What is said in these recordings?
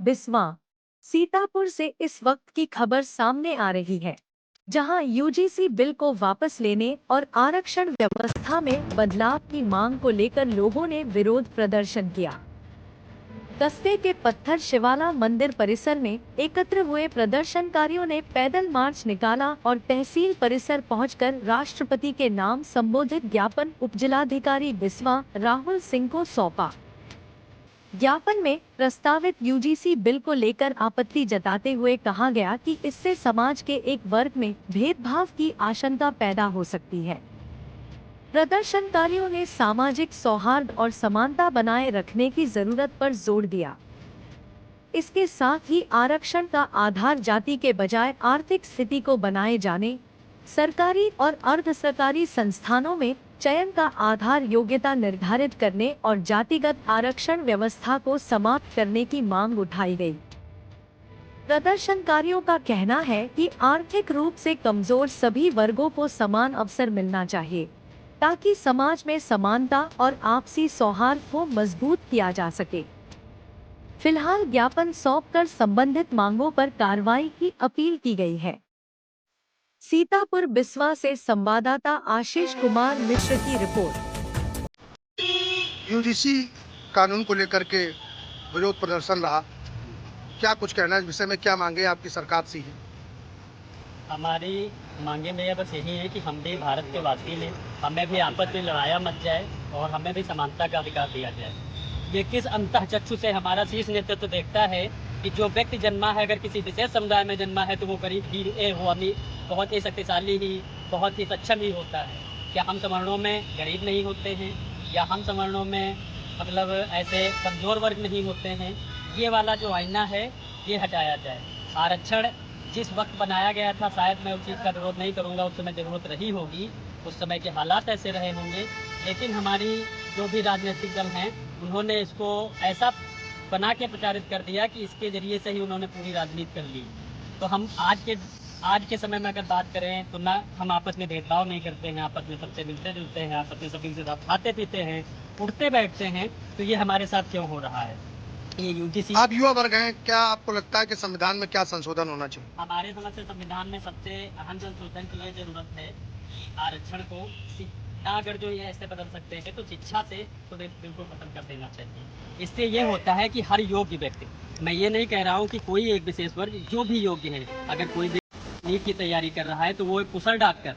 बिस्वा, सीतापुर से इस वक्त की खबर सामने आ रही है, जहां यूजीसी बिल को वापस लेने और आरक्षण व्यवस्था में बदलाव की मांग को लेकर लोगों ने विरोध प्रदर्शन किया। कस्बे के पत्थर शिवाला मंदिर परिसर में एकत्र हुए प्रदर्शनकारियों ने पैदल मार्च निकाला और तहसील परिसर पहुंचकर राष्ट्रपति के नाम संबोधित ज्ञापन उपजिलाधिकारी बिस्वा राहुल सिंह को सौंपा। ज्ञापन में प्रस्तावित यूजीसी बिल को लेकर आपत्ति जताते हुए कहा गया कि इससे समाज के एक वर्ग में भेदभाव की आशंका पैदा हो सकती है। प्रदर्शनकारियों ने सामाजिक सौहार्द और समानता बनाए रखने की जरूरत पर जोर दिया। इसके साथ ही आरक्षण का आधार जाति के बजाय आर्थिक स्थिति को बनाए जाने, सरकारी और अर्ध सरकारी संस्थानों में चयन का आधार योग्यता निर्धारित करने और जातिगत आरक्षण व्यवस्था को समाप्त करने की मांग उठाई गई। प्रदर्शनकारियों का कहना है कि आर्थिक रूप से कमजोर सभी वर्गों को समान अवसर मिलना चाहिए, ताकि समाज में समानता और आपसी सौहार्द को मजबूत किया जा सके। फिलहाल ज्ञापन सौंपकर संबंधित मांगों पर कार्रवाई की अपील की गई है। सीतापुर बिस्वा से संवाददाता आशीष कुमार मिश्र की रिपोर्ट। यूजीसी कानून को लेकर के विरोध प्रदर्शन रहा, क्या कुछ कहना है इस विषय में? क्या मांगे आपकी सरकार से है? हमारी मांगे में बस यही है कि हम भी भारत के वासी हैं, हमें भी आपस में लड़ाया मच जाए और हमें भी समानता का अधिकार दिया जाए। ये किस अंतःचक्षु से हमारा शीर्ष नेतृत्व देखता है कि जो व्यक्ति जन्मा है, अगर किसी विशेष समुदाय में जन्मा है तो वो गरीब ही वो अमीर, बहुत ही शक्तिशाली ही, बहुत ही सक्षम ही होता है। क्या हम सवर्णों में गरीब नहीं होते हैं, या हम सवर्णों में मतलब ऐसे कमज़ोर वर्ग नहीं होते हैं? ये वाला जो आईना है ये हटाया जाए। आरक्षण जिस वक्त बनाया गया था, शायद मैं उस चीज़ का विरोध नहीं करूँगा, उस समय ज़रूरत रही होगी, उस समय के हालात ऐसे रहे होंगे, लेकिन हमारी जो भी राजनीतिक दल हैं उन्होंने इसको ऐसा बना के प्रचारित कर दिया कि इसके ज़रिए से ही उन्होंने पूरी राजनीति कर ली। तो हम आज के समय में अगर बात करें तो ना हम आपस में भेदभाव नहीं करते हैं, आपस में सबसे मिलते जुलते हैं, आपस में सभी से साथ खाते पीते हैं, उठते बैठते हैं, तो ये हमारे साथ क्यों हो रहा है? ये यूजीसी। आप युवा वर्ग हैं, क्या आपको लगता है कि संविधान में क्या संशोधन होना चाहिए? हमारे समझ से संविधान में सबसे अहम संशोधन की ये जरूरत है कि आरक्षण को शिक्षा, अगर जो ये ऐसे बदल सकते हैं तो शिक्षा से तो बिल्कुल खत्म कर देना चाहिए। इससे ये होता है कि हर योग्य व्यक्ति, मैं ये नहीं कह रहा हूँ कि कोई एक विशेष वर्ग, जो भी योग्य है, अगर कोई भी नीट की तैयारी कर रहा है तो वो एक कुशल डॉक्टर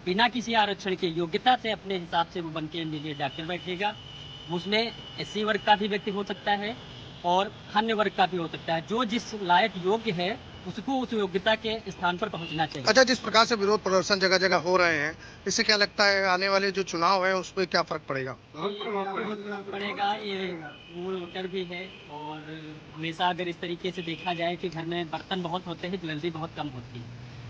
बिना किसी आरक्षण की योग्यता से अपने हिसाब से वो बन के इंजीनियर डॉक्टर बैठेगा। उसमें एससी वर्ग का भी व्यक्ति हो सकता है और अन्य वर्ग का भी हो सकता है। जो जिस लायक योग्य है उसको उस योग्यता के स्थान पर पहुंचना चाहिए। अच्छा, जिस प्रकार से विरोध प्रदर्शन जगह जगह हो रहे हैं, इससे क्या लगता है आने वाले जो चुनाव है उस पर क्या फर्क पड़ेगा? पड़ेगा, ये मूल वोटर भी है, और हमेशा अगर इस तरीके से देखा जाए कि घर में बर्तन बहुत होते हैं, ज्वेलरी बहुत कम होती है,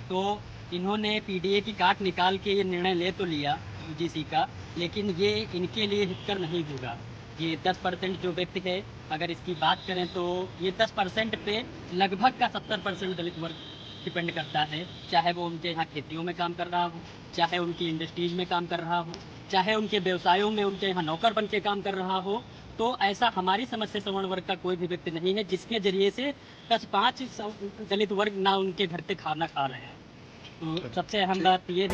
तो इन्होंने पीडीए की काट निकाल के ये निर्णय ले तो लिया यूजीसी का, लेकिन ये इनके लिए हितकर नहीं होगा। ये 10% जो व्यक्ति है, अगर इसकी बात करें तो ये 10% पे लगभग का 70% दलित वर्ग डिपेंड करता है। चाहे वो उनके यहाँ खेतियों में काम कर रहा हो, चाहे उनकी इंडस्ट्रीज में काम कर रहा हो, चाहे उनके व्यवसायों में उनके यहाँ नौकर बन के काम कर रहा हो, तो ऐसा हमारी समझ से सवर्ण वर्ग का कोई भी व्यक्ति नहीं है जिसके जरिए से 10-5 दलित वर्ग ना उनके घर पे खाना खा रहे हैं। तो सबसे अहम बात ये है